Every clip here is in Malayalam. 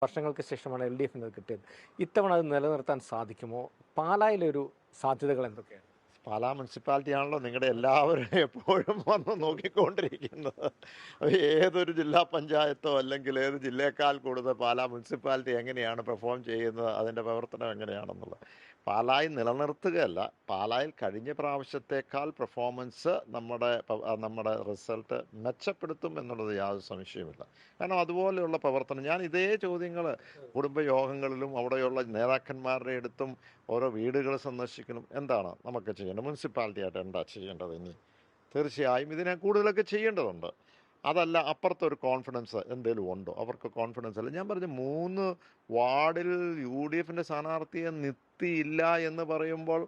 വർഷങ്ങൾക്ക് ശേഷമാണ് LDF കിട്ടിയത്. ഇത്തവണ അത് നിലനിർത്താൻ സാധിക്കുമോ? പാലായിലൊരു സാധ്യതകൾ എന്തൊക്കെയാണ്? പാലാ മുനിസിപ്പാലിറ്റി ആണല്ലോ നിങ്ങളുടെ എല്ലാവരും എപ്പോഴും വന്ന് നോക്കിക്കൊണ്ടിരിക്കുന്നത്. ഏതൊരു ജില്ലാ പഞ്ചായത്തോ അല്ലെങ്കിൽ ഏത് ജില്ലയേക്കാൾ കൂടുതൽ പാലാ മുനിസിപ്പാലിറ്റി എങ്ങനെയാണ് പെർഫോം ചെയ്യുന്നത്, അതിൻ്റെ പ്രവർത്തനം എങ്ങനെയാണെന്നുള്ളത്. പാലായിൽ നിലനിർത്തുകയല്ല, പാലായിൽ കഴിഞ്ഞ പ്രാവശ്യത്തേക്കാൾ പെർഫോമൻസ് നമ്മുടെ റിസൾട്ട് മെച്ചപ്പെടുത്തും എന്നുള്ളത് യാതൊരു സംശയവുമില്ല. കാരണം അതുപോലെയുള്ള പ്രവർത്തനം, ഞാൻ ഇതേ ചോദ്യങ്ങൾ കുടുംബയോഗങ്ങളിലും അവിടെയുള്ള നേതാക്കന്മാരുടെ അടുത്തും ഓരോ വീടുകൾ സന്ദർശിക്കണം. എന്താണ് നമുക്ക് ചെയ്യേണ്ടത്, മുനിസിപ്പാലിറ്റിയായിട്ട് എന്താ ചെയ്യേണ്ടത്? ഇനി തീർച്ചയായും ഇതിനെ കൂടുതലൊക്കെ ചെയ്യേണ്ടതുണ്ട്. അതല്ല അപ്പുറത്തൊരു കോൺഫിഡൻസ് എന്തെങ്കിലും ഉണ്ടോ? അവർക്ക് കോൺഫിഡൻസ് അല്ല. ഞാൻ പറഞ്ഞു 3 വാർഡിൽ UDF സ്ഥാനാർത്ഥിയെ നിർത്തിയില്ല എന്ന് പറയുമ്പോൾ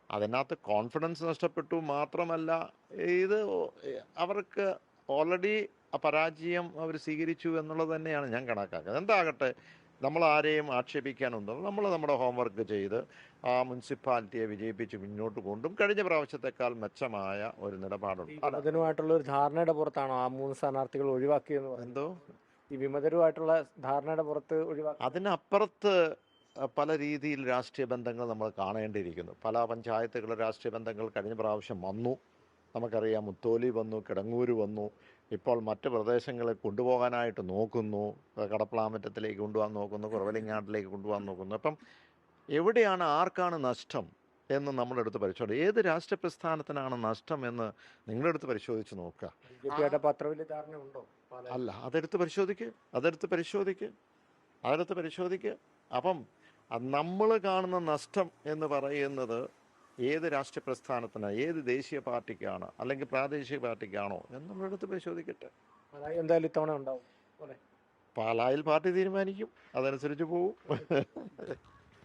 അതിനകത്ത് കോൺഫിഡൻസ് നഷ്ടപ്പെട്ടു. മാത്രമല്ല, ഇത് അവർക്ക് ഓൾറെഡി പരാജയം അവർ സ്വീകരിച്ചു എന്നുള്ളത് തന്നെയാണ് ഞാൻ കണക്കാക്കുന്നത്. എന്താകട്ടെ, നമ്മൾ ആരെയും ആക്ഷേപിക്കാനൊന്നും, നമ്മൾ നമ്മുടെ ഹോംവർക്ക് ചെയ്ത് ആ മുനിസിപ്പാലിറ്റിയെ വിജയിപ്പിച്ച് മുന്നോട്ട് കൊണ്ടും കഴിഞ്ഞ പ്രാവശ്യത്തെക്കാൾ മെച്ചമായ ഒരു നിലപാടുണ്ട്. വിമതനുമായിട്ടുള്ള ഒരു ധാരണയുടെ പുറത്താണോ ആ 3 സ്ഥാനാർത്ഥികൾ ഒഴിവാക്കിയെന്ന് പറയുന്നത്? എന്തോ ഈ വിമതരുമായിട്ടുള്ള ധാരണയുടെ പുറത്ത് ഒഴിവാക്കി. അതിനപ്പുറത്ത് പല രീതിയിൽ രാഷ്ട്രീയ ബന്ധങ്ങൾ നമ്മൾ കാണേണ്ടിയിരിക്കുന്നു. പല പഞ്ചായത്തുകളുടെ രാഷ്ട്രീയ ബന്ധങ്ങൾ കഴിഞ്ഞ പ്രാവശ്യം വന്നു. നമുക്കറിയാം, മുത്തോലി വന്നു, കിടങ്ങൂര് വന്നു, ഇപ്പോൾ മറ്റ് പ്രദേശങ്ങളെ കൊണ്ടുപോകാനായിട്ട് നോക്കുന്നു. കടപ്ലാമറ്റത്തിലേക്ക് കൊണ്ടുപോകാൻ നോക്കുന്നു, കുറവലിങ്ങാട്ടിലേക്ക് കൊണ്ടുപോകാൻ നോക്കുന്നു. അപ്പം എവിടെയാണ്, ആർക്കാണ് നഷ്ടം എന്ന് നമ്മുടെ അടുത്ത് പരിശോധിക്കുക. ഏത് രാഷ്ട്രീയ പ്രസ്ഥാനത്തിനാണ് നഷ്ടം എന്ന് നിങ്ങളുടെ അടുത്ത് പരിശോധിച്ച് നോക്കുക. BJP അത്ര വലിയ ധാരണ ഉണ്ടോ? അല്ല, അതെടുത്ത് പരിശോധിക്കുക. അപ്പം നമ്മൾ കാണുന്ന നഷ്ടം എന്ന് പറയുന്നത് ഏത് രാഷ്ട്രീയ പ്രസ്ഥാനത്തിന്, ഏത് ദേശീയ പാർട്ടിക്കാണ് അല്ലെങ്കിൽ പ്രാദേശിക പാർട്ടിക്കാണോ എന്നുള്ളടുത്ത് പരിശോധിക്കട്ടെ. എന്തായാലും ഇത്തവണ ഉണ്ടാവും. പാലായിൽ പാർട്ടി തീരുമാനിക്കും, അതനുസരിച്ച് പോകും.